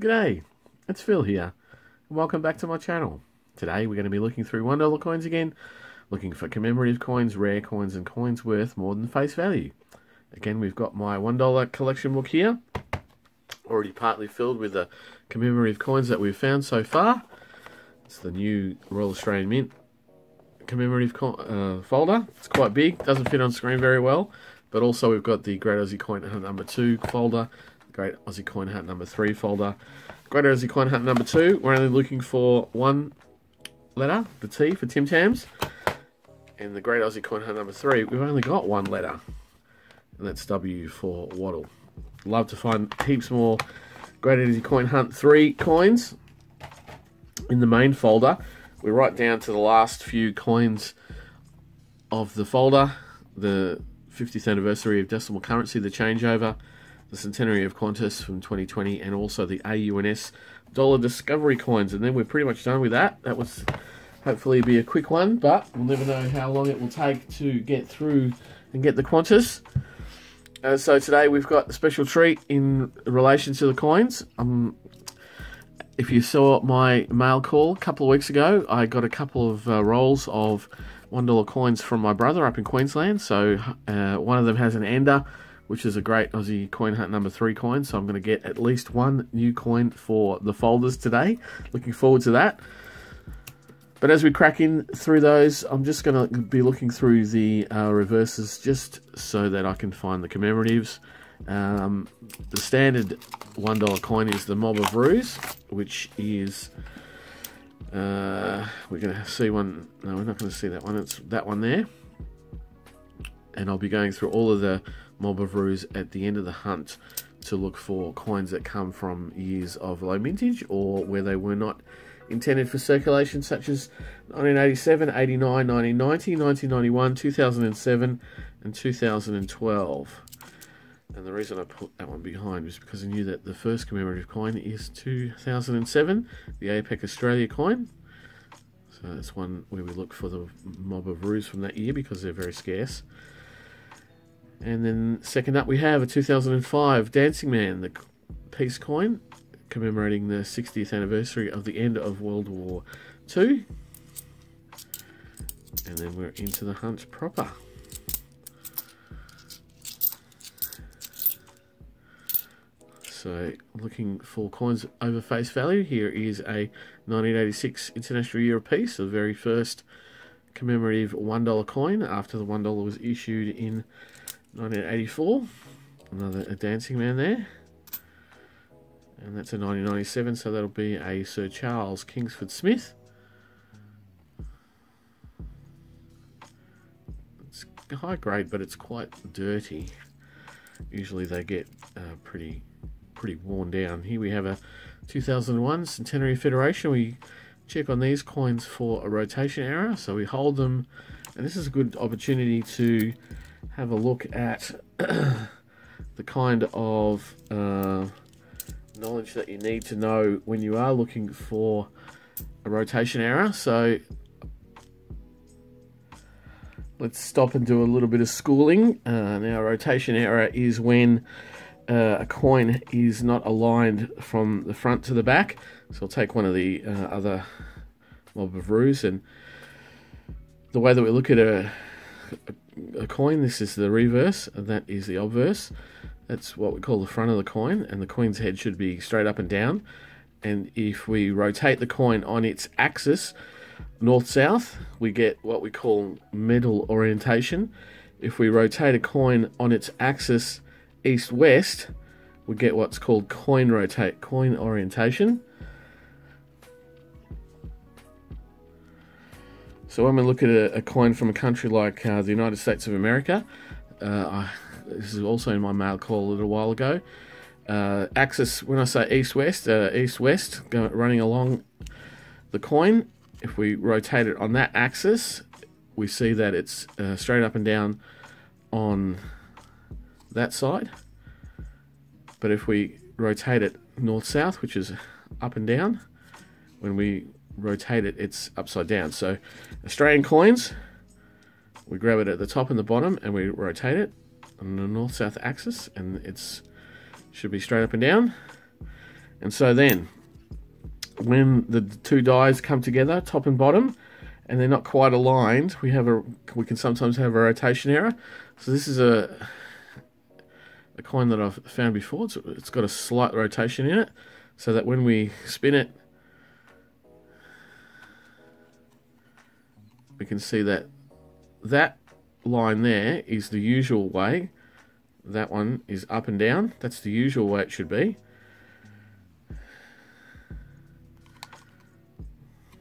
G'day, it's Phil here, and welcome back to my channel. Today we're going to be looking through $1 coins again, looking for commemorative coins, rare coins, and coins worth more than face value. Again, we've got my $1 collection book here, already partly filled with the commemorative coins that we've found so far. It's the new Royal Australian Mint commemorative folder. It's quite big, doesn't fit on screen very well, but also we've got the Great Aussie Coin Hunt number 2 folder, Great Aussie Coin Hunt number 3 folder. Great Aussie Coin Hunt number 2, we're only looking for one letter, the T for Tim Tams. And the Great Aussie Coin Hunt number 3, we've only got one letter, and that's W for Waddle. Love to find heaps more Great Aussie Coin Hunt 3 coins in the main folder. We're right down to the last few coins of the folder, the 50th anniversary of decimal currency, the changeover, the centenary of Qantas from 2020, and also the AUNS dollar discovery coins. And then we're pretty much done with that. That was hopefully be a quick one, but we'll never know how long it will take to get through and get the Qantas. So today we've got a special treat in relation to the coins. If you saw my mail call a couple of weeks ago, I got a couple of rolls of $1 coins from my brother up in Queensland. So one of them has an Ender, which is a Great Aussie Coin Hunt number 3 coin. So I'm going to get at least one new coin for the folders today. Looking forward to that. But as we crack in through those, I'm just going to be looking through the reverses just so that I can find the commemoratives. The standard $1 coin is the Mob of Ruse, which is... we're going to see one... No, we're not going to see that one. It's that one there. And I'll be going through all of the Mob of Ruse at the end of the hunt to look for coins that come from years of low mintage or where they were not intended for circulation, such as 1987, 89, 1990, 1991, 2007 and 2012. And the reason I put that one behind was because I knew that the first commemorative coin is 2007, the APEC Australia coin. So that's one where we look for the Mob of Ruse from that year because they're very scarce. And then second up we have a 2005 Dancing Man, the peace coin, commemorating the 60th anniversary of the end of World War II. And then we're into the hunt proper. So looking for coins over face value, here is a 1986 International Year of Peace, the very first commemorative $1 coin after the $1 was issued in 1984. A Dancing Man there. And that's a 1997, so that'll be a Sir Charles Kingsford Smith. It's high grade, but it's quite dirty. Usually they get pretty worn down. Here we have a 2001 Centenary Federation. We check on these coins for a rotation error, so we hold them, and this is a good opportunity to have a look at the kind of knowledge that you need to know when you are looking for a rotation error. So let's stop and do a little bit of schooling. Now, rotation error is when a coin is not aligned from the front to the back. So I'll take one of the other Mob of Ruse, and the way that we look at a coin, this is the reverse, and that is the obverse. That's what we call the front of the coin, and the coin's head should be straight up and down. And if we rotate the coin on its axis, north-south, we get what we call medal orientation. If we rotate a coin on its axis east-west, we get what's called coin orientation. So when we look at a coin from a country like the United States of America, this is also in my mail call a little while ago. Axis, when I say east-west, running along the coin, if we rotate it on that axis, we see that it's straight up and down on that side. But if we rotate it north-south, which is up and down, when we rotate it, it's upside down. So Australian coins, we grab it at the top and the bottom and we rotate it on the north-south axis, and it's should be straight up and down. And so then, when the two dies come together, top and bottom, and they're not quite aligned, we can sometimes have a rotation error. So this is a coin that I've found before. It's got a slight rotation in it, so that when we spin it, we can see that line there is the usual way. That one is up and down. That's the usual way it should be.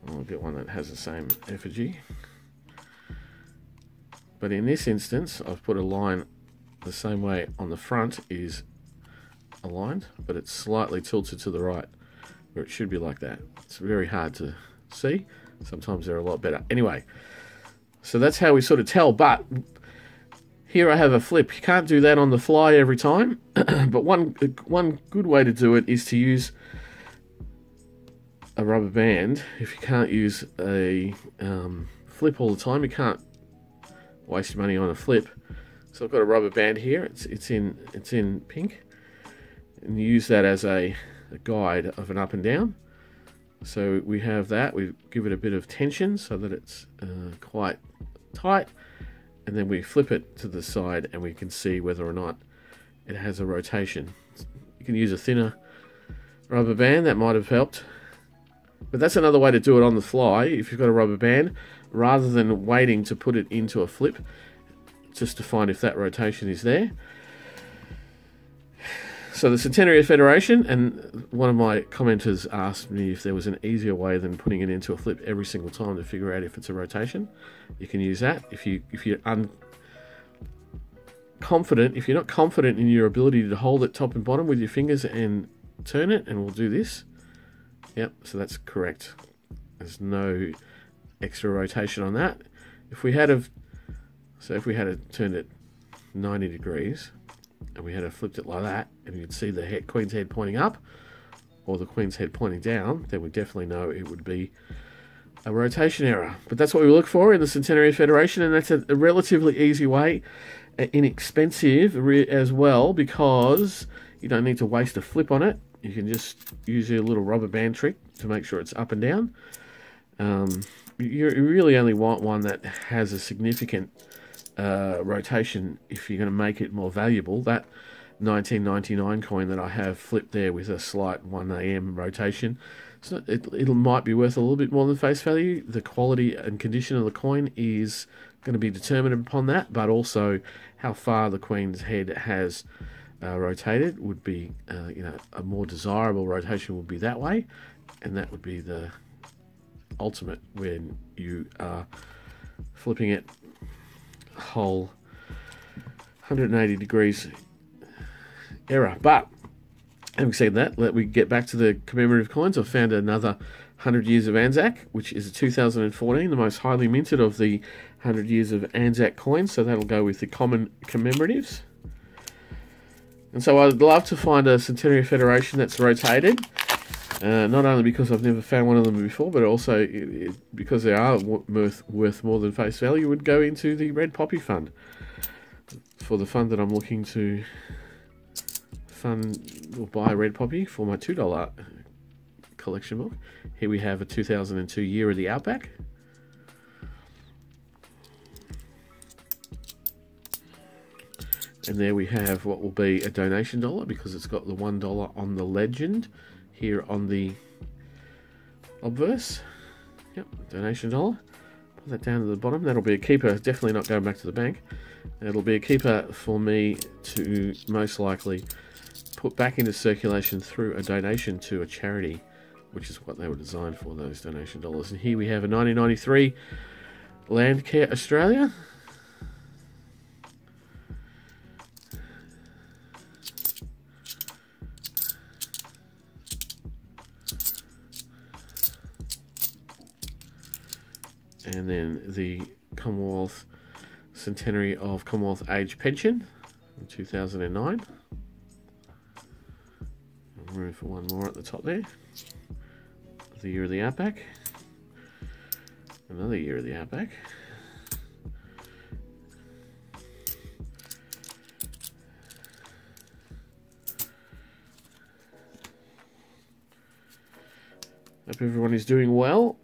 I'll get one that has the same effigy. But in this instance, I've put a line the same way on the front is aligned, but it's slightly tilted to the right, where it should be like that. It's very hard to see. Sometimes they're a lot better. Anyway, so that's how we sort of tell, but here I have a flip. You can't do that on the fly every time, but one good way to do it is to use a rubber band. If you can't use a flip all the time, you can't waste your money on a flip. So I've got a rubber band here. It's in pink, and you use that as a guide of an up and down. So we have that. We give it a bit of tension so that it's quite tight, and then we flip it to the side, and we can see whether or not it has a rotation. You can use a thinner rubber band. That might have helped. But that's another way to do it on the fly. If you've got a rubber band, rather than waiting to put it into a flip, just to find if that rotation is there. So the Centenary Federation, and one of my commenters asked me if there was an easier way than putting it into a flip every single time to figure out if it's a rotation. You can use that. If you're unconfident, if you're not confident in your ability to hold it top and bottom with your fingers and turn it, and we'll do this. Yep, so that's correct. There's no extra rotation on that. If we had turned it 90 degrees and we had flipped it like that, and you'd see the queen's head pointing up or the queen's head pointing down, then we definitely know it would be a rotation error. But that's what we look for in the Centenary Federation, and that's a relatively easy way, inexpensive as well, because you don't need to waste a flip on it. You can just use your little rubber band trick to make sure it's up and down. You really only want one that has a significant rotation if you're going to make it more valuable. That 1999 coin that I have flipped there with a slight 1 AM rotation, so it might be worth a little bit more than face value. The quality and condition of the coin is going to be determined upon that, but also how far the queen's head has rotated would be, a more desirable rotation would be that way, and that would be the ultimate when you are flipping it whole 180 degrees error. But having said that, let me get back to the commemorative coins. I've found another 100 Years of Anzac, which is a 2014, the most highly minted of the 100 Years of Anzac coins, so that'll go with the common commemoratives. And so I'd love to find a Centenary Federation that's rotated, not only because I've never found one of them before, but also because they are worth more than face value, would go into the Red Poppy Fund. For the fund that I'm looking to fund or buy Red Poppy for my $2 collection book. Here we have a 2002 Year of the Outback. And there we have what will be a donation dollar, because it's got the $1 on the legend here on the obverse. Yep, donation dollar. Put that down to the bottom. That'll be a keeper, definitely not going back to the bank. It'll be a keeper for me to most likely put back into circulation through a donation to a charity, which is what they were designed for, those donation dollars. And here we have a 1993 Landcare Australia. And then the Commonwealth Centenary of Commonwealth Age Pension in 2009. Room for one more at the top there. The Year of the Outback. Another Year of the Outback. Hope everyone is doing well.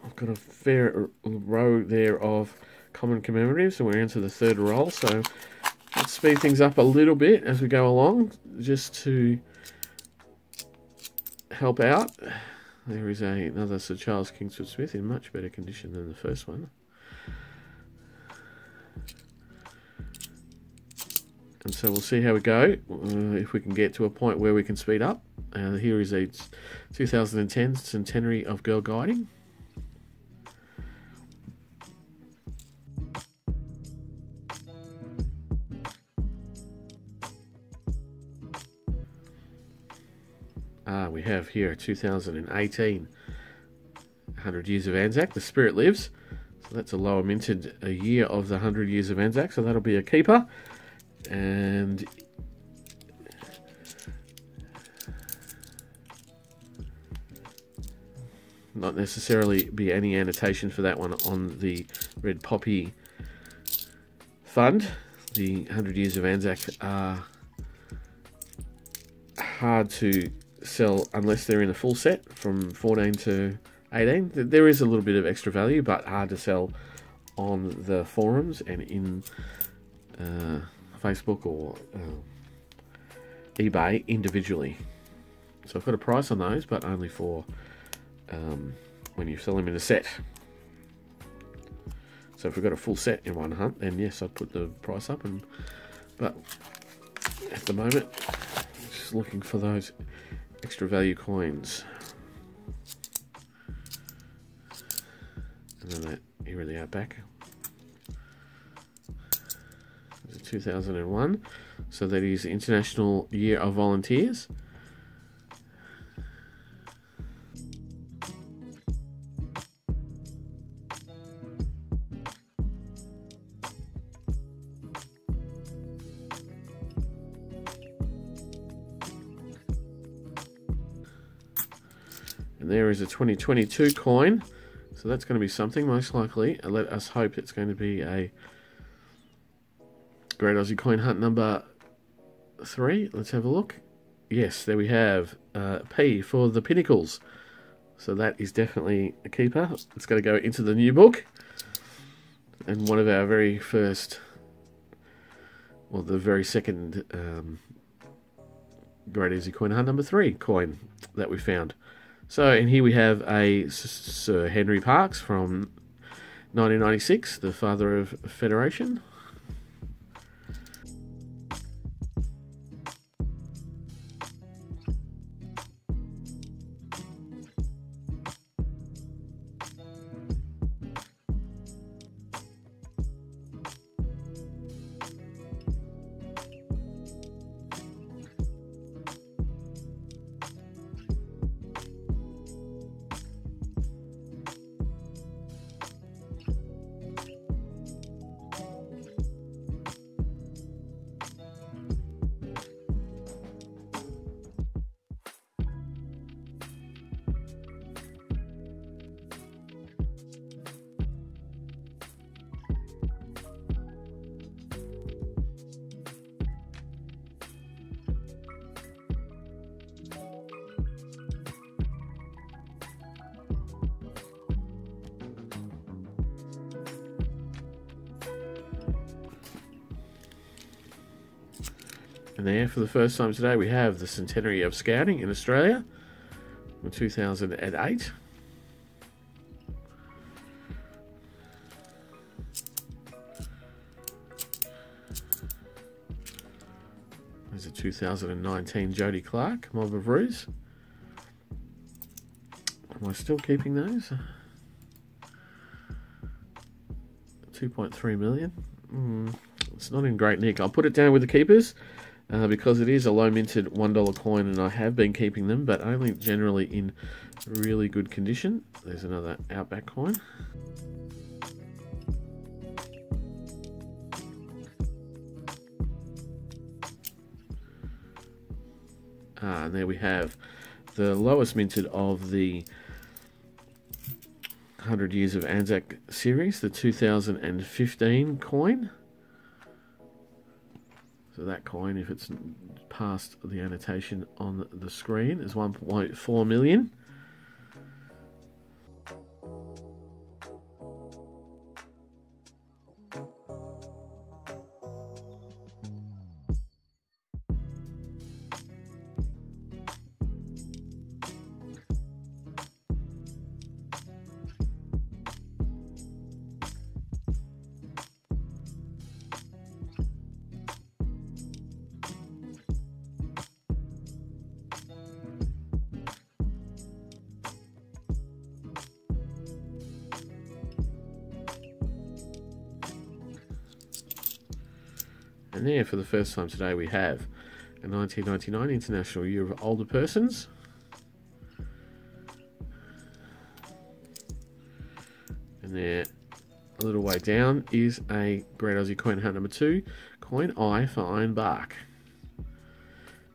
I've got a fair row there of common commemoratives, so we're into the third roll, so let's speed things up a little bit as we go along, just to help out. There is another Sir Charles Kingsford Smith in much better condition than the first one. And so we'll see how we go, if we can get to a point where we can speed up. Here is a 2010 centenary of Girl Guiding. We have here 2018, 100 Years of Anzac, The Spirit Lives. So that's a lower minted a year of the 100 Years of Anzac, so that'll be a keeper. And not necessarily be any annotation for that one on the Red Poppy fund. The 100 Years of Anzac are hard to sell unless they're in a full set from 14 to 18. There is a little bit of extra value, but hard to sell on the forums and in Facebook or eBay individually. So I've got a price on those, but only for when you sell them in a set. So if we've got a full set in one hunt, then yes, I'd put the price up. But at the moment, just looking for those extra value coins. And then here are the Outback. There's a 2001. So that is the International Year of Volunteers. And there is a 2022 coin, so that's going to be something, most likely. Let us hope it's going to be a Great Aussie Coin Hunt number 3. Let's have a look. Yes, there we have P for the Pinnacles. So that is definitely a keeper. It's going to go into the new book. And one of our very first, well, the very second Great Aussie Coin Hunt number 3 coin that we found. So, and here we have a Sir Henry Parkes from 1996, the father of Federation. And there, for the first time today, we have the centenary of Scouting in Australia in 2008. There's a 2019 Jodie Clark, Mob of Ruse. Am I still keeping those? 2.3 million. It's not in great nick. I'll put it down with the keepers. Because it is a low minted $1 coin and I have been keeping them, but only generally in really good condition. There's another Outback coin. And there we have the lowest minted of the 100 Years of Anzac series, the 2015 coin. So that coin, if it's past the annotation on the screen, is 1.4 million. And there, for the first time today, we have a 1999 International Year of Older Persons. And there, a little way down, is a Great Aussie Coin Hunt number 2, coin I for Iron Bark.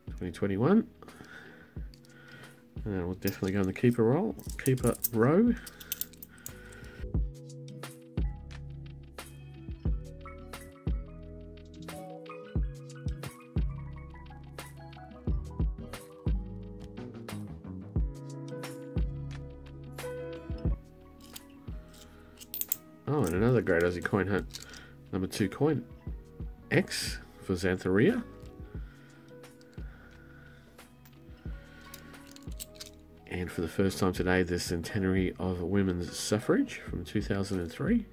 2021. And we'll definitely go in the keeper row. Oh, and another Great Aussie Coin Hunt number 2 coin X for Xantheria. And for the first time today, the centenary of women's suffrage from 2003.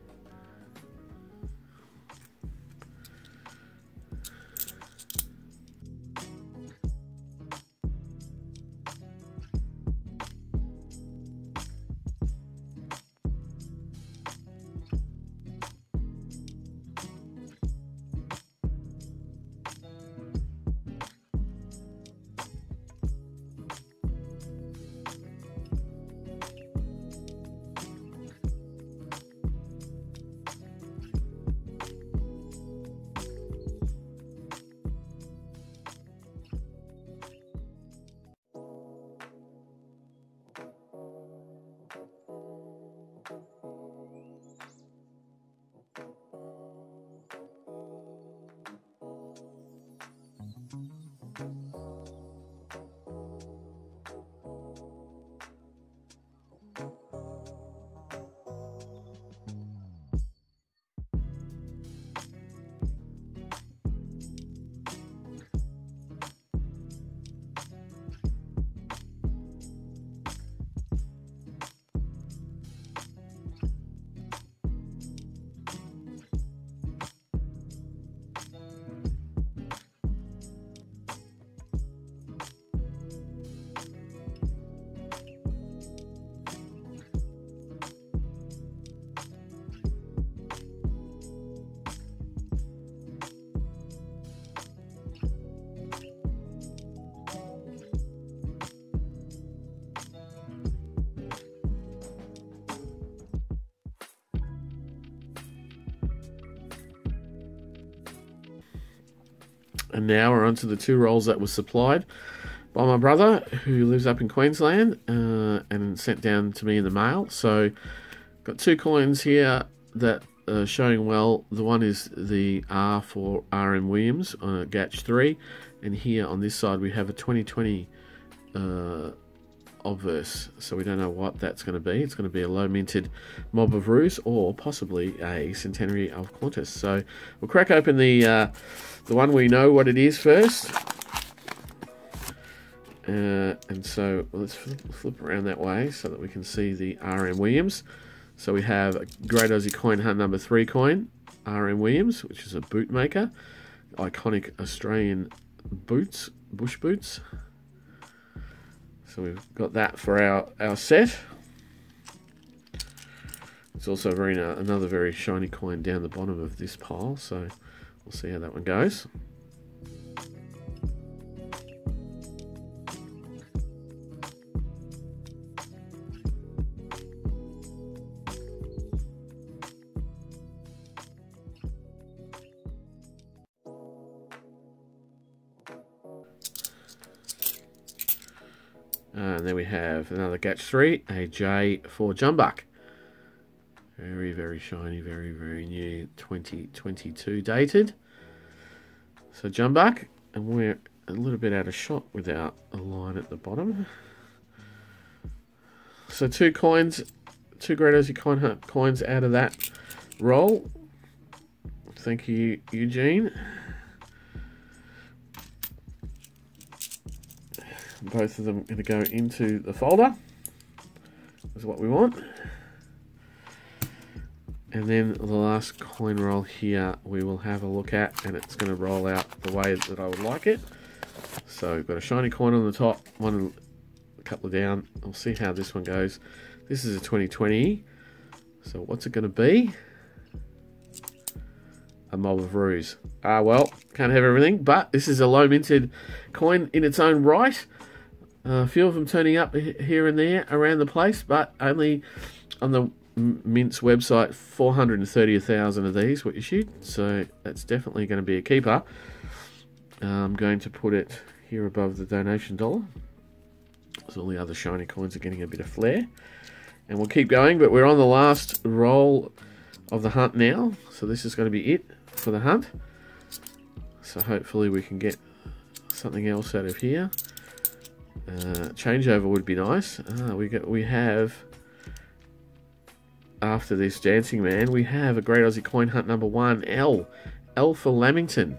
And now we're on to the 2 rolls that were supplied by my brother, who lives up in Queensland, and sent down to me in the mail. So got 2 coins here that are showing well. The one is the R for RM Williams on a Gatch 3, and here on this side we have a 2020 obverse. So we don't know what that's going to be. It's going to be a low minted Mob of Ruse, or possibly a Centenary of Qantas. So we'll crack open the one we know what it is first. And so let's flip around that way so that we can see the RM Williams. So we have a Great Aussie Coin Hunt number 3 coin, RM Williams, which is a boot maker. Iconic Australian boots, bush boots. So we've got that for our set. It's also another very shiny coin down the bottom of this pile, so we'll see how that one goes. And then we have another Gatch 3, a J4 Jumbuck. Very, very shiny, very, very new, 2022 dated. So Jumbuck, and we're a little bit out of shot without a line at the bottom. So 2 coins, 2 Great Aussie Coin Hunt coins out of that roll. Thank you, Eugene. Both of them going to go into the folder. That's what we want. And then the last coin roll here we will have a look at, and it's going to roll out the way that I would like it. So we've got a shiny coin on the top, one a couple of down. I'll see how this one goes. This is a 2020. So what's it going to be? a Mob of Ruse. Well, can't have everything, but this is a low minted coin in its own right. A few of them turning up here and there around the place, but only on the Mint's website 430,000 of these were issued, so that's definitely going to be a keeper. I'm going to put it here above the donation dollar, so all the other shiny coins are getting a bit of flair. And we'll keep going, but we're on the last roll of the hunt now, so this is going to be it for the hunt. So hopefully we can get something else out of here. Changeover would be nice. We have, after this Dancing Man, we have a Great Aussie Coin Hunt number 1, L for Lamington.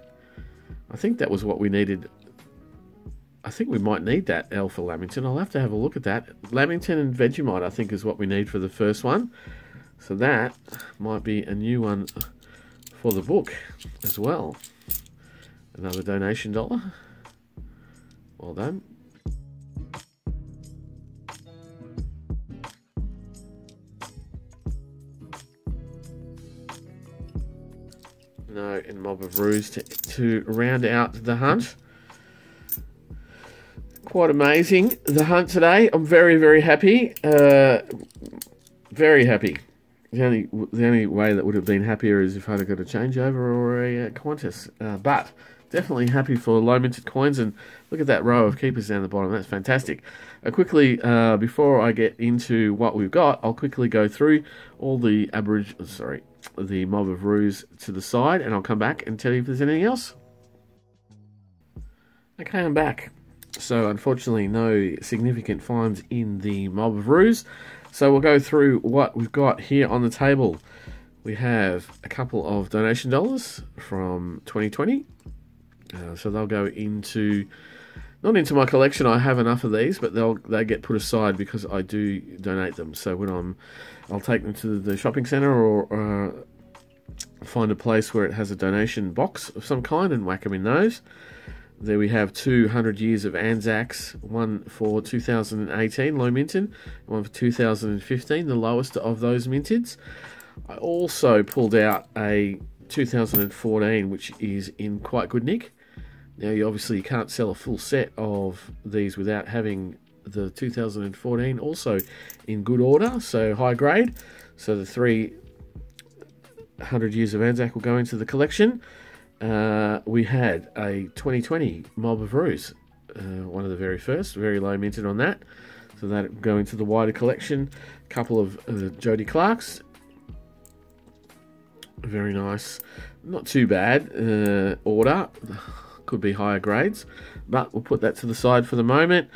I think that was what we needed. I think we might need that L for Lamington. I'll have to have a look at that. Lamington and Vegemite, I think, is what we need for the first one. So that might be a new one for the book as well. Another donation dollar. Well done. No, and Mob of Ruse to round out the hunt. Quite amazing, the hunt today. I'm very, very happy. Very happy. The only way that would have been happier is if I'd have got a changeover or a Qantas. But definitely happy for low minted coins, and look at that row of keepers down the bottom. That's fantastic. Quickly, before I get into what we've got, I'll quickly go through all the the Mob of Ruse to the side, and I'll come back and tell you if there's anything else. Okay, I'm back. So unfortunately, no significant finds in the Mob of Ruse. So we'll go through what we've got here on the table. We have a couple of donation dollars from 2020. So they'll go into, not into my collection, I have enough of these, but they get put aside because I do donate them. So when I'll take them to the shopping centre or find a place where it has a donation box of some kind and whack them in those. There we have 200 years of Anzacs, one for 2018, low minted, one for 2015, the lowest of those minteds. I also pulled out a 2014, which is in quite good nick. Now, you obviously can't sell a full set of these without having the 2014 also in good order, so high grade. So the 300 years of Anzac will go into the collection. We had a 2020 Mob of Ruse, one of the very first, very low minted on that. So that will go into the wider collection. A couple of Jody Clarks. Very nice. Not too bad order. Could be higher grades, but we'll put that to the side for the moment.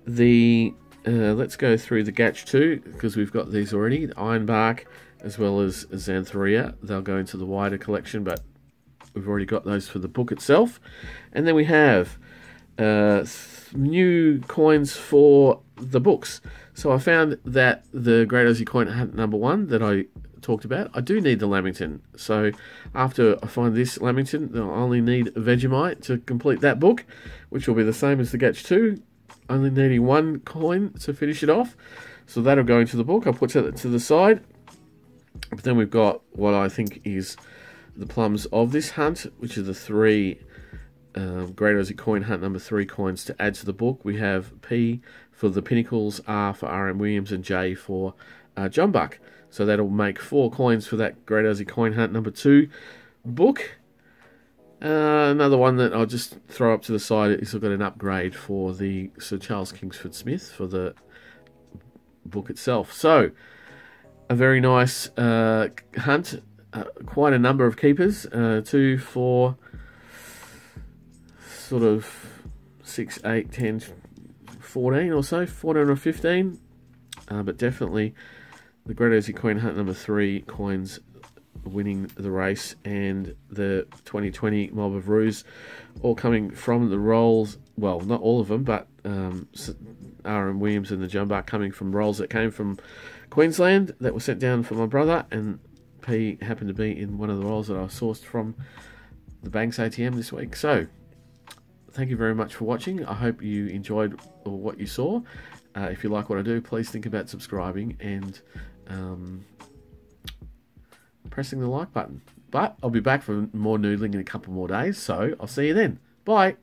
Let's go through the Gatch 2, because we've got these already. The Ironbark as well as Xantheria. They'll go into the wider collection, but we've already got those for the book itself. And then we have new coins for the books. So I found that the Great Aussie Coin Hunt number 1 that I talked about, I do need the Lamington. So after I find this Lamington, I'll only need Vegemite to complete that book, which will be the same as the Gatch 2, only needing one coin to finish it off. So that'll go into the book. I'll put that to the side. But then we've got what I think is the plums of this hunt, which are the 3 Great Aussie Coin Hunt number 3 coins to add to the book. We have P for the Pinnacles, R for R.M. Williams, and J for John Buck. So that'll make 4 coins for that Great Aussie Coin Hunt number 2 book. Another one that I'll just throw up to the side is I've got an upgrade for the Sir Charles Kingsford Smith for the book itself. So a very nice hunt. Quite a number of keepers, 2, 4, sort of 6, 8, 10, 14 or so, 14 or 15, but definitely the Great Aussie Coin Hunt number 3 coins winning the race, and the 2020 Mob of Ruse all coming from the rolls, well, not all of them, but R.M. Williams and the Jumbuck coming from rolls that came from Queensland that were sent down for my brother, and P happened to be in one of the rolls that I sourced from the Banks ATM this week. So thank you very much for watching. I hope you enjoyed what you saw. If you like what I do, please think about subscribing and pressing the like button. But I'll be back for more noodling in a couple more days, so I'll see you then. Bye.